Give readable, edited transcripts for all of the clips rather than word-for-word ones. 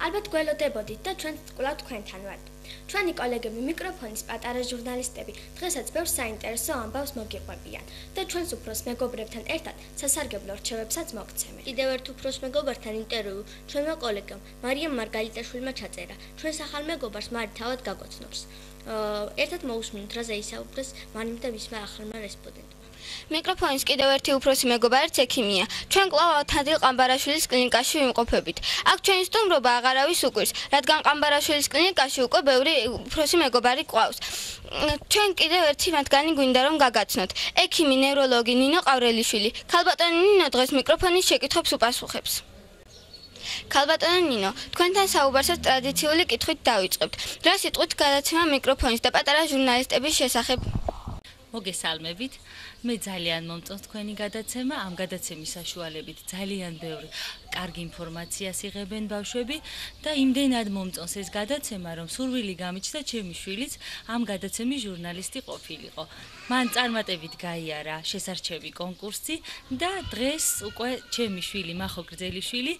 ალბათ გველოდებოდით და ჩვენც კვლავ თქვენთან ვართ. ჩვენი კოლეგები მიკროფონის პატარა ჟურნალისტები დღესაც ბევრ საინტერესო ამბავს მოგიყვებიან და ჩვენს უფროს მეგობრებთან ერთად სასარგებლო რჩევებსაც მოგცემენ. კიდევ ერთ უფროს მეგობართან ინტერვიუ ჩვენმა კოლეგამ მარიამ მარგალიტაშვილმა ჩაწერა. ჩვენს ახალ მეგობარს მარი თავად გაგოცნობს. ერთად მოусმინოთ, რაზე ისაუბრეს მარიმ და მისმა ახალმა რესპონდენტმა. მიკროფონის კიდევ ერთი უფროსი მეგობარიც ექიმია. ჩვენ კვლავ ავთანდილ ყამბარაშვილის კლინიკაში ვიმყოფებით. აქ ჩვენი სტუმრობა აღარავის უკვირს, რადგან ყამბარაშვილის კლინიკაში უკვე ბევრი უფროსი მეგობარი ყავს. ჩვენ კიდევ ერთი მათგანი გვინდა რომ გაგაცნოთ. ექიმი ნევროლოგი ნინო ყავრელიშვილი. ქალბატონი ნინო დღეს მიკროფონის შეკითხვებს უპასუხებს. ქალბატონო ნინო, თქვენთან საუბარსაც ტრადიციული კითხვით დავიწყებთ. რა სიტყვით გადაცემა მიკროფონის და პატარა ჟურნალისტების შესახებ? მოგესალმებით. მე ძალიან მომწონს თქვენი გადაცემა. ამ გადაცემის საშუალებით ძალიან ბევრი კარგი ინფორმაციას იღებენ ბავშვები და იმდენად მომწონს ეს გადაცემა, რომ სურვილი გამიჩნდა ჩემი შვილიც ამ გადაცემის ჟურნალისტი ყოფილიყო. მან წარმატებით გაიარა შესარჩევი კონკურსი და დღეს უკვე ჩემი შვილი მახო გრძელიშვილი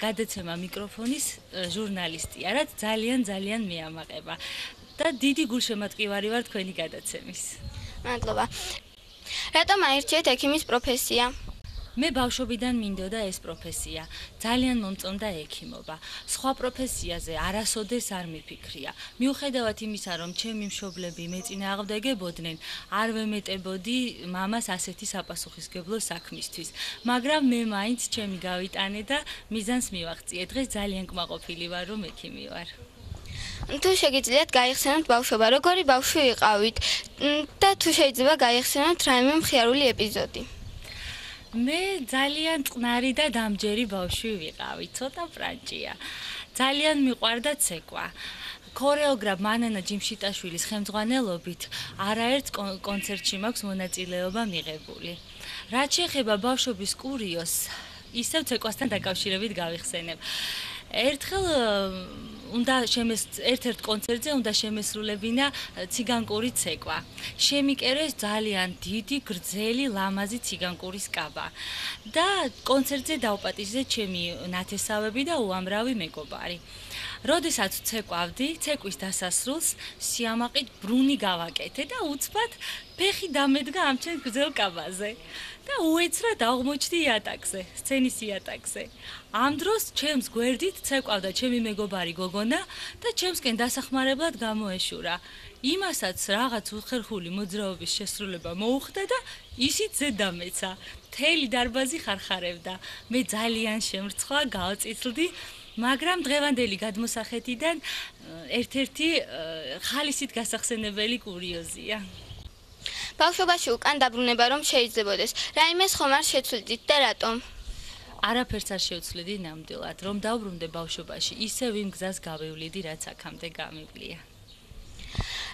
გადაცემა მიკროფონის ჟურნალისტია, რაც ძალიან მეამაყება. და დიდი გულშემატკივარი ვარ თქვენი გადაცემის. მადლობა. რატომ აირჩიეთ ექიმის პროფესია? მე ბავშვობიდან მინდოდა ეს პროფესია. ძალიან მომწონდა ექიმობა. სხვა პროფესიაზე არასოდეს არ მიფიქრია. მიუხედავად იმისა, რომ ჩემი მშობლები მეწინააღმდეგებოდნენ, არ ვემეტებოდი მამას ასეთი საპასუხისმგებლო საქმისთვის. მაგრამ მე მაინც ჩემი გავიტანე და მიზანს მივაღწიე. დღეს ძალიან კმაყოფილი ვარ, რომ ექიმი ვარ. თუ შეგიძლიათ გაიხსენოთ ბავშვობა, როგორი ბავშვი იყავით და თუ შეიძლება გაიხსენოთ რაიმე მხიარული ეპიზოდი. მე ძალიან წყნარი და დამჯერი ბავშვი ვიყავი, ცოტა ბრანჭია. ძალიან მიყვარდა ცეკვა. ქორეოგრაფ მანანა ჯიმშიტაშვილის ხელმძღვანელობით არაერთ კონცერტში მაქვს მონაწილეობა მიღებული. რაც შეეხება ბავშვობის კურიოს, ისევ ცეკვასთან დაკავშირებით გავიხსენებ. ერთხელ ერთ-ერთ კონცერტზე უნდა შემესრულებინა ციგანკური ცეკვა. შემიკერეს ძალიან დიდი, გრძელი, ლამაზი ციგანკურის კაბა. და კონცერტზე დავპატიჟე ჩემი ნათესავები და უამრავი მეგობარი. როდესაც ცეკვავდი, ცეკვის დასასრულს სიამაყით ბრუნი გავაკეთე და უცბად ფეხი დამედგა ამ ჩემ გრძელ კაბაზე. და უეცრად აღმოჩნდი იატაკზე, სცენის იატაკზე. ამ დროს ჩემს გვერდით ცეკვავდა ჩემი მეგობარი გოგონა და ჩემსკენ დასახმარებლად გამოეშურა. იმასაც რაღაც უხერხული მოძრაობის შესრულება მოუხდა და ისიც ზედამეცა. მთელი დარბაზი ხარხარებდა. მე ძალიან შემრცხვა, გავწითლდი, მაგრამ დღევანდელი გადმოსახედიდან ერთ-ერთი ხალისით გასახსენებელი კურიოზია. ბავშვობაში უკან დაბრუნება რომ შეიძლებოდეს, რაიმე ხომ არ შეცვლიდით და რატომ? არაფერს არ შევცვლიდი ნამდვილად, რომ დავბრუნდე ბავშვობაში, ისევ იმ გზას გავივლიდი, რაც აქამდე გამივლია.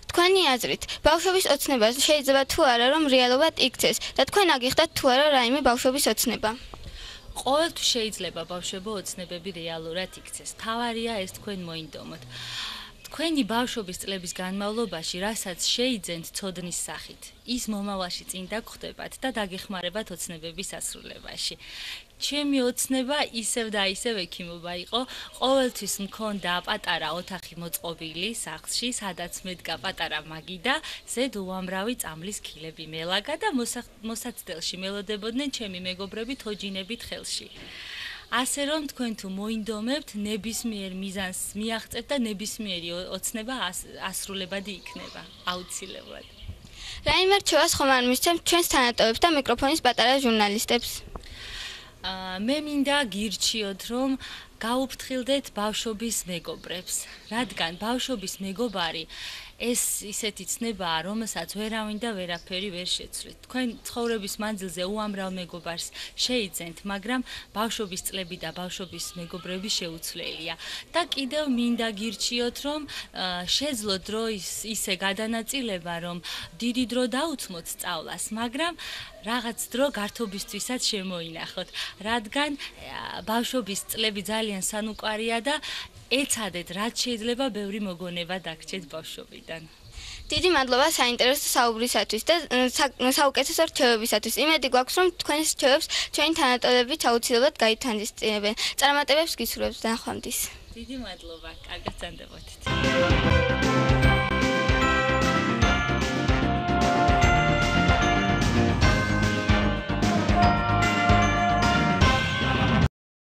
თქვენი აზრით, ბავშვობის ოცნება შეიძლება თუ არა რომ რეალურად იქცეს და თქვენ აგიხდათ თუ არა რაიმე ბავშვობის ოცნება? ყოველთვის შეიძლება ბავშვებო ოცნებები რეალურად იქცეს. თავარია ეს თქვენ მოინდომოთ. თქვენი ბავშვობის წლების განმავლობაში, რასაც შეიძენთ ცოდნის სახით, ის მომავალში წინ დაგხვდებათ და დაგეხმარებათ ოცნებების ასრულებაში. ჩემი ოცნება ისევ და ისევ ექიმობა იყო. ყოველთვის მქონდა პატარა ოთახი მოწყობილი სახლში, სადაც მედგა პატარა მაგი და ზედ უამრავი წამლის ქილები მელაგა და მოსაცდელში მელოდებოდნენ ჩემი მეგობრები თოჯინებით ხელში. ასე რომ თქვენ თუ მოინდომებთ, ნებისმიერ მიზანს მიაღწევთ და ნებისმიერი ოცნება ასრულებადი იქნება, აუცილებლად. რაიმე რჩევას ხომ არ მისცემთ ჩვენს თანატოებს და მიკროფონის პატარა ჟურნალისტებს? მე მინდა გირჩიოთ, რომ გაუფრთხილდეთ ბავშვობის მეგობრებს, რადგან ბავშვობის მეგობარი ეს ისეთი ცნებაა, რომელსაც ვერავინ და ვერაფერი ვერ შეცვლით. თქვენ ცხოვრების მანძილზე უამრავ მეგობარს შეიძენთ, მაგრამ ბავშვობის წლები და ბავშვობის მეგობრები შეუცვლელია. და კიდევ მინდა გირჩიოთ, რომ შეძლოთ დრო ისე გადანაწილება, რომ დიდი დრო დაუთმოთ სწავლას, მაგრამ რაღაც დრო გართობისთვისაც შემოინახოთ, რადგან ბავშვობის წლები ძალიან სანუკვარია და ეცადეთ, რაც შეიძლება ბევრი მოგონება დაგჭეთ ბავშვობიდან. დიდი მადლობა საინტერესო საუბრისათვის და საუკეთესო რჩევებისათვის. იმედი გვაქვს, რომ თქვენს რჩევებს ჩვენი თანატოლებიც აუცილებლად გაითვალისწინებენ. წარმატებებს გისურვებთ ნახვამდის. დიდი მადლობა. კარგად ზანდებოდით.